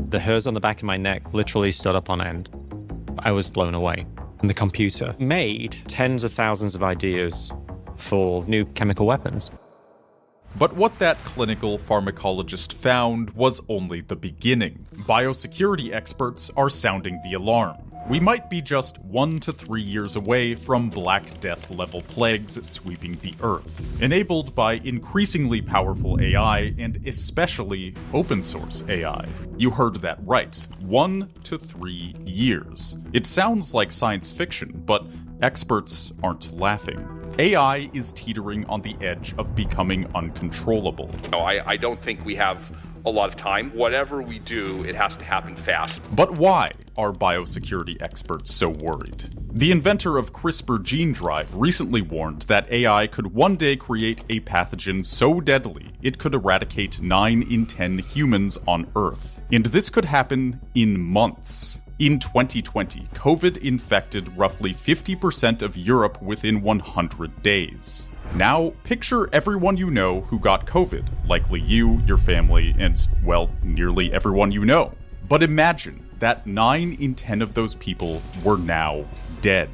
The hairs on the back of my neck literally stood up on end. I was blown away. And the computer made tens of thousands of ideas for new chemical weapons. But what that clinical pharmacologist found was only the beginning. Biosecurity experts are sounding the alarm. We might be just 1 to 3 years away from Black Death-level plagues sweeping the Earth, enabled by increasingly powerful AI and especially open-source AI. You heard that right. 1 to 3 years. It sounds like science fiction, but experts aren't laughing. AI is teetering on the edge of becoming uncontrollable. No, I don't think we have a lot of time. Whatever we do, it has to happen fast. But why are biosecurity experts so worried? The inventor of CRISPR gene drive recently warned that AI could one day create a pathogen so deadly it could eradicate 9 in 10 humans on Earth. And this could happen in months. In 2020, COVID infected roughly 50% of Europe within 100 days. Now, picture everyone you know who got COVID, likely you, your family, and, well, nearly everyone you know. But imagine that 9 in 10 of those people were now dead.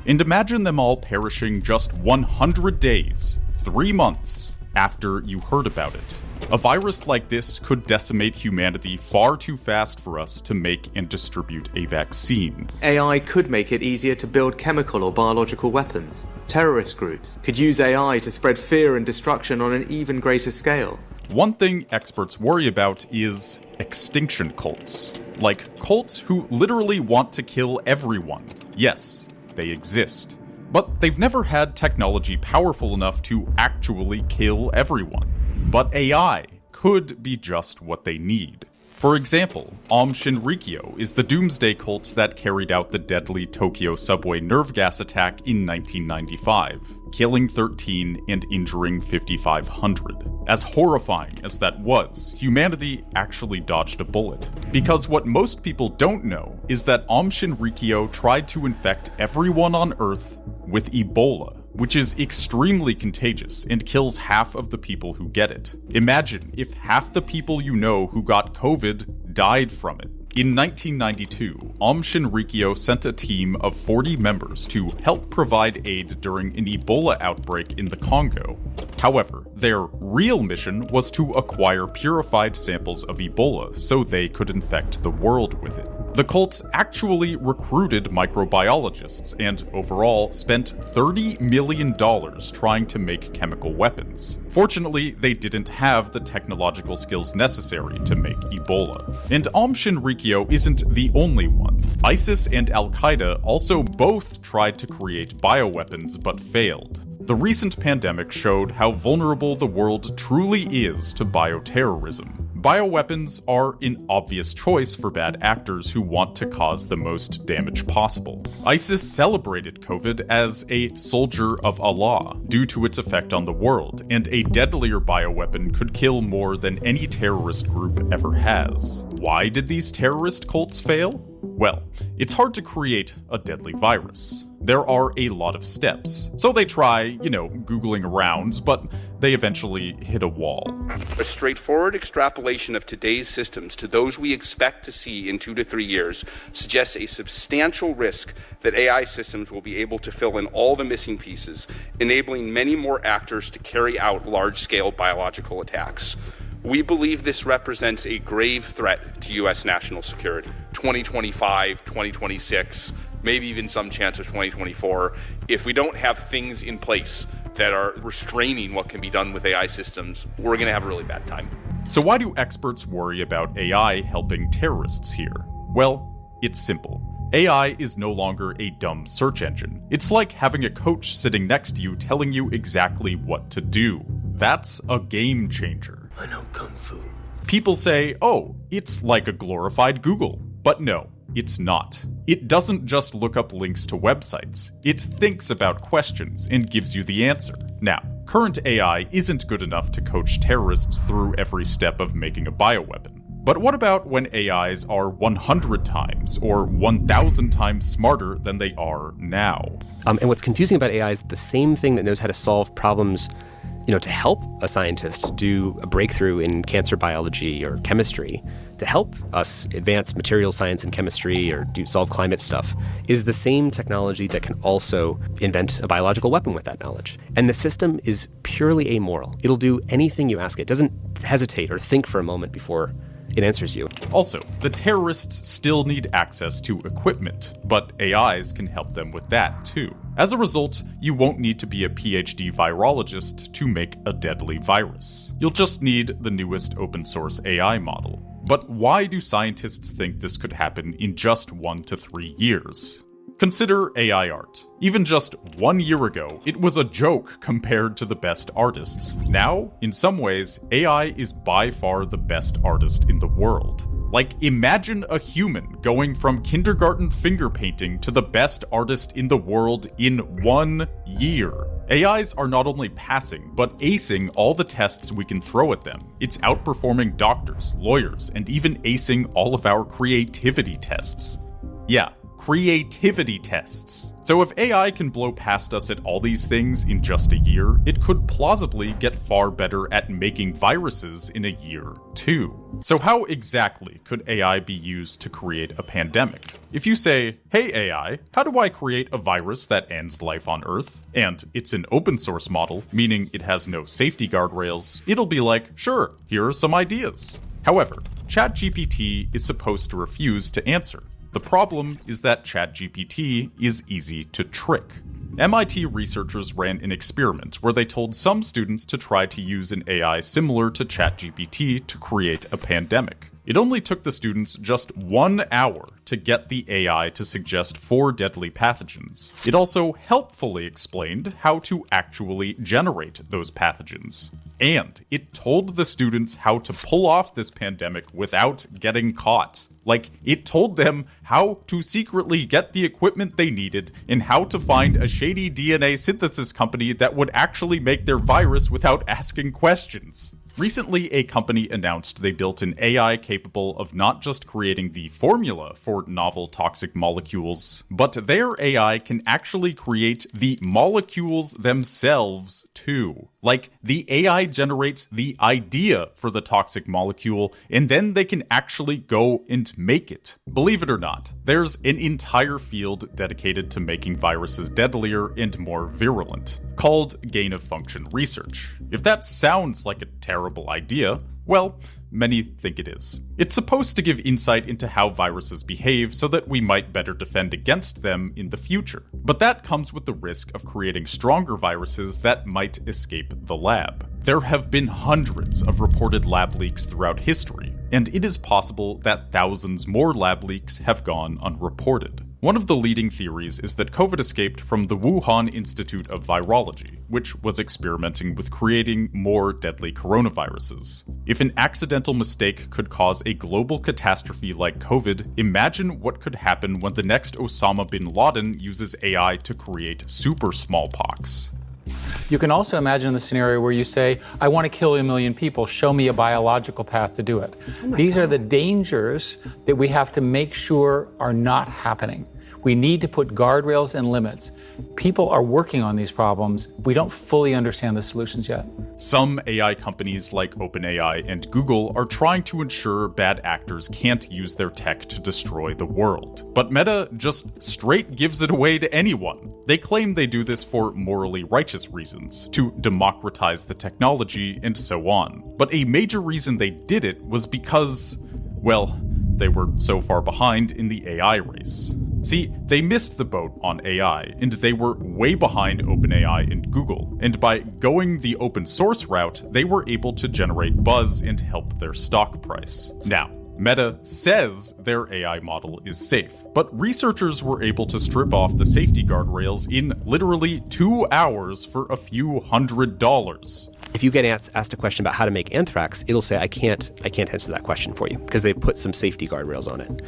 And imagine them all perishing just 100 days, 3 months, after you heard about it. A virus like this could decimate humanity far too fast for us to make and distribute a vaccine. AI could make it easier to build chemical or biological weapons. Terrorist groups could use AI to spread fear and destruction on an even greater scale. One thing experts worry about is extinction cults. Like cults who literally want to kill everyone. Yes, they exist. But they've never had technology powerful enough to actually kill everyone. But AI could be just what they need. For example, Shinrikyo is the doomsday cult that carried out the deadly Tokyo subway nerve gas attack in 1995, killing 13 and injuring 5,500. As horrifying as that was, humanity actually dodged a bullet. Because what most people don't know is that Shinrikyo tried to infect everyone on Earth with Ebola, which is extremely contagious and kills half of the people who get it. Imagine if half the people you know who got COVID died from it. In 1992, Shinrikyo sent a team of 40 members to help provide aid during an Ebola outbreak in the Congo. However, their real mission was to acquire purified samples of Ebola so they could infect the world with it. The cult actually recruited microbiologists and overall spent $30 million trying to make chemical weapons. Fortunately, they didn't have the technological skills necessary to make Ebola. And Shinrikyo isn't the only one. ISIS and Al-Qaeda also both tried to create bioweapons but failed. The recent pandemic showed how vulnerable the world truly is to bioterrorism. Bioweapons are an obvious choice for bad actors who want to cause the most damage possible. ISIS celebrated COVID as a soldier of Allah due to its effect on the world, and a deadlier bioweapon could kill more than any terrorist group ever has. Why did these terrorist cults fail? Well, it's hard to create a deadly virus. There are a lot of steps. So they try, Googling around, but they eventually hit a wall. A straightforward extrapolation of today's systems to those we expect to see in 2 to 3 years suggests a substantial risk that AI systems will be able to fill in all the missing pieces, enabling many more actors to carry out large-scale biological attacks. We believe this represents a grave threat to U.S. national security. 2025, 2026, maybe even some chance of 2024, if we don't have things in place that are restraining what can be done with AI systems, we're going to have a really bad time. So why do experts worry about AI helping terrorists here? Well, it's simple. AI is no longer a dumb search engine. It's like having a coach sitting next to you telling you exactly what to do. That's a game changer. I know Kung Fu. People say, oh, it's like a glorified Google. But no, it's not. It doesn't just look up links to websites. It thinks about questions and gives you the answer. Now, current AI isn't good enough to coach terrorists through every step of making a bioweapon. But what about when AIs are 100 times or 1,000 times smarter than they are now? And what's confusing about AI is the same thing that knows how to solve problems, to help a scientist do a breakthrough in cancer biology or chemistry, to help us advance material science and chemistry or solve climate stuff is the same technology that can also invent a biological weapon with that knowledge. And the system is purely amoral. It'll do anything you ask it. It doesn't hesitate or think for a moment before it answers you. Also, the terrorists still need access to equipment, but AIs can help them with that too. As a result, you won't need to be a PhD virologist to make a deadly virus. You'll just need the newest open source AI model. But why do scientists think this could happen in just 1 to 3 years? Consider AI art. Even just 1 year ago, it was a joke compared to the best artists. Now, in some ways, AI is by far the best artist in the world. Like, imagine a human going from kindergarten finger painting to the best artist in the world in 1 year. AIs are not only passing, but acing all the tests we can throw at them. It's outperforming doctors, lawyers, and even acing all of our creativity tests. Yeah, creativity tests. So if AI can blow past us at all these things in just a year, it could plausibly get far better at making viruses in a year, too. So how exactly could AI be used to create a pandemic? If you say, hey AI, how do I create a virus that ends life on Earth? And it's an open source model, meaning it has no safety guardrails, it'll be like, sure, here are some ideas. However, ChatGPT is supposed to refuse to answer. The problem is that ChatGPT is easy to trick. MIT researchers ran an experiment where they told some students to try to use an AI similar to ChatGPT to create a pandemic. It only took the students just 1 hour to get the AI to suggest 4 deadly pathogens. It also helpfully explained how to actually generate those pathogens. And it told the students how to pull off this pandemic without getting caught. Like, it told them how to secretly get the equipment they needed and how to find a shady DNA synthesis company that would actually make their virus without asking questions. Recently, a company announced they built an AI capable of not just creating the formula for novel toxic molecules, but their AI can actually create the molecules themselves too. Like, the AI generates the idea for the toxic molecule, and then they can actually go and make it. Believe it or not, there's an entire field dedicated to making viruses deadlier and more virulent, called gain-of-function research. If that sounds like a terrible idea, well, many think it is. It's supposed to give insight into how viruses behave so that we might better defend against them in the future. But that comes with the risk of creating stronger viruses that might escape the lab. There have been hundreds of reported lab leaks throughout history, and it is possible that thousands more lab leaks have gone unreported. One of the leading theories is that COVID escaped from the Wuhan Institute of Virology, which was experimenting with creating more deadly coronaviruses. If an accidental mistake could cause a global catastrophe like COVID, imagine what could happen when the next Osama bin Laden uses AI to create super smallpox. You can also imagine the scenario where you say, I want to kill 1 million people, show me a biological path to do it. These are the dangers that we have to make sure are not happening. We need to put guardrails and limits. People are working on these problems. We don't fully understand the solutions yet. Some AI companies like OpenAI and Google are trying to ensure bad actors can't use their tech to destroy the world. But Meta just straight gives it away to anyone. They claim they do this for morally righteous reasons, to democratize the technology and so on. But a major reason they did it was because, well, they were so far behind in the AI race. See, they missed the boat on AI, and they were way behind OpenAI and Google, and by going the open source route, they were able to generate buzz and help their stock price. Now, Meta says their AI model is safe, but researchers were able to strip off the safety guardrails in literally 2 hours for a few $100s. If you get asked a question about how to make anthrax, it'll say, I can't answer that question for you, because they put some safety guardrails on it.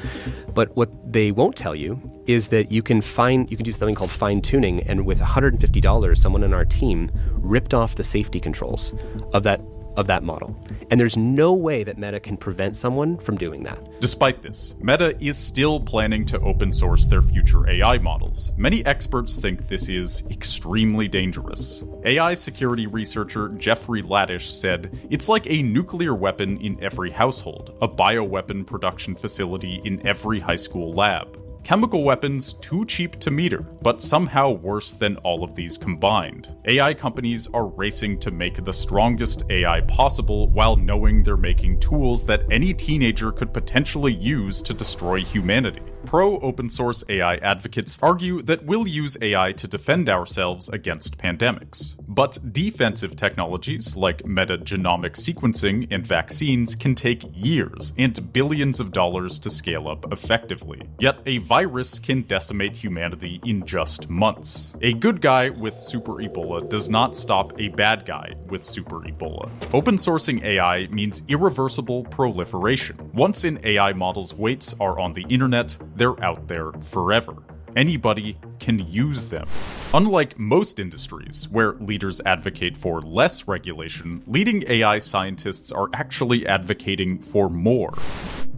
But what they won't tell you is that you can do something called fine tuning, and with $150, someone on our team ripped off the safety controls of that of that model. And there's no way that Meta can prevent someone from doing that. Despite this, Meta is still planning to open source their future AI models. Many experts think this is extremely dangerous. AI security researcher Jeffrey Ladish said, "It's like a nuclear weapon in every household, a bioweapon production facility in every high school lab. Chemical weapons too cheap to meter, but somehow worse than all of these combined. AI companies are racing to make the strongest AI possible while knowing they're making tools that any teenager could potentially use to destroy humanity." Pro-open source AI advocates argue that we'll use AI to defend ourselves against pandemics. But defensive technologies like metagenomic sequencing and vaccines can take years and billions of dollars to scale up effectively. Yet a virus can decimate humanity in just months. A good guy with Super Ebola does not stop a bad guy with Super Ebola. Open sourcing AI means irreversible proliferation. Once an AI model's weights are on the internet, they're out there forever. Anybody can use them. Unlike most industries, where leaders advocate for less regulation, leading AI scientists are actually advocating for more.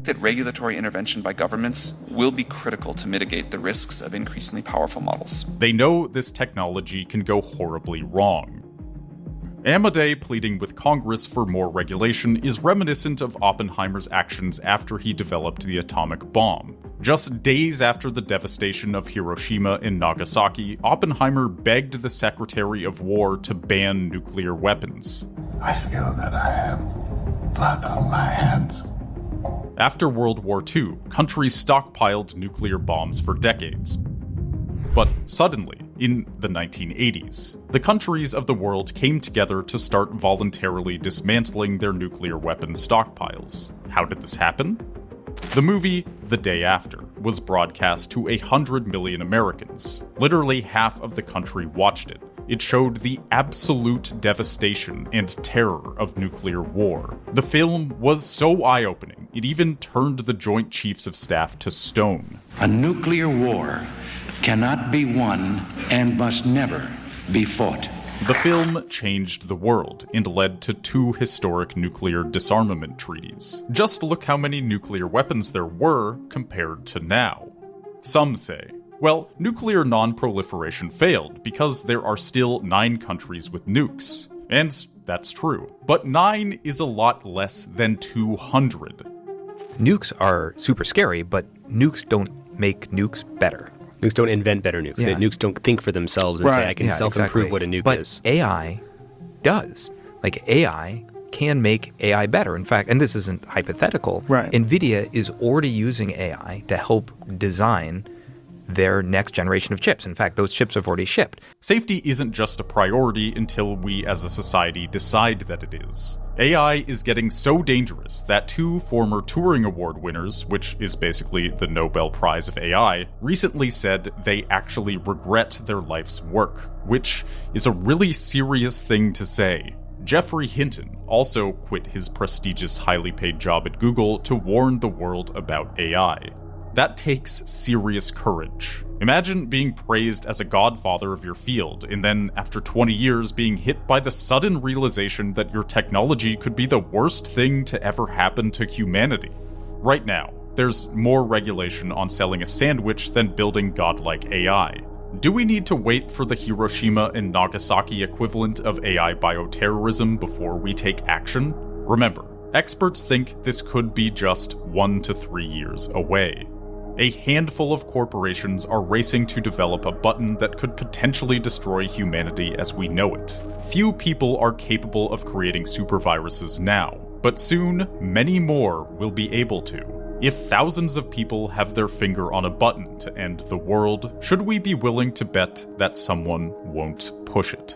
That regulatory intervention by governments will be critical to mitigate the risks of increasingly powerful models. They know this technology can go horribly wrong. Amadei pleading with Congress for more regulation is reminiscent of Oppenheimer's actions after he developed the atomic bomb. Just days after the devastation of Hiroshima and Nagasaki, Oppenheimer begged the Secretary of War to ban nuclear weapons. I feel that I have blood on my hands. After World War II, countries stockpiled nuclear bombs for decades. But suddenly, in the 1980s, the countries of the world came together to start voluntarily dismantling their nuclear weapon stockpiles. How did this happen? The movie The Day After was broadcast to 100 million Americans. Literally half of the country watched it. It showed the absolute devastation and terror of nuclear war. The film was so eye-opening, it even turned the Joint Chiefs of Staff to stone. A nuclear war cannot be won and must never be fought. The film changed the world and led to 2 historic nuclear disarmament treaties. Just look how many nuclear weapons there were compared to now. Some say, well, nuclear non-proliferation failed because there are still 9 countries with nukes. And that's true. But 9 is a lot less than 200. Nukes are super scary, but nukes don't make nukes better. Nukes don't invent better nukes. Yeah. Nukes don't think for themselves and say, I can self-improve what a nuke is. But AI does. Like, AI can make AI better. In fact, and this isn't hypothetical, NVIDIA is already using AI to help design their next generation of chips. In fact, those chips have already shipped. Safety isn't just a priority until we as a society decide that it is. AI is getting so dangerous that 2 former Turing Award winners, which is basically the Nobel Prize of AI, recently said they actually regret their life's work, which is a really serious thing to say. Geoffrey Hinton also quit his prestigious, highly paid job at Google to warn the world about AI. That takes serious courage. Imagine being praised as a godfather of your field, and then after 20 years being hit by the sudden realization that your technology could be the worst thing to ever happen to humanity. Right now, there's more regulation on selling a sandwich than building godlike AI. Do we need to wait for the Hiroshima and Nagasaki equivalent of AI bioterrorism before we take action? Remember, experts think this could be just 1 to 3 years away. A handful of corporations are racing to develop a button that could potentially destroy humanity as we know it. Few people are capable of creating superviruses now, but soon, many more will be able to. If thousands of people have their finger on a button to end the world, should we be willing to bet that someone won't push it?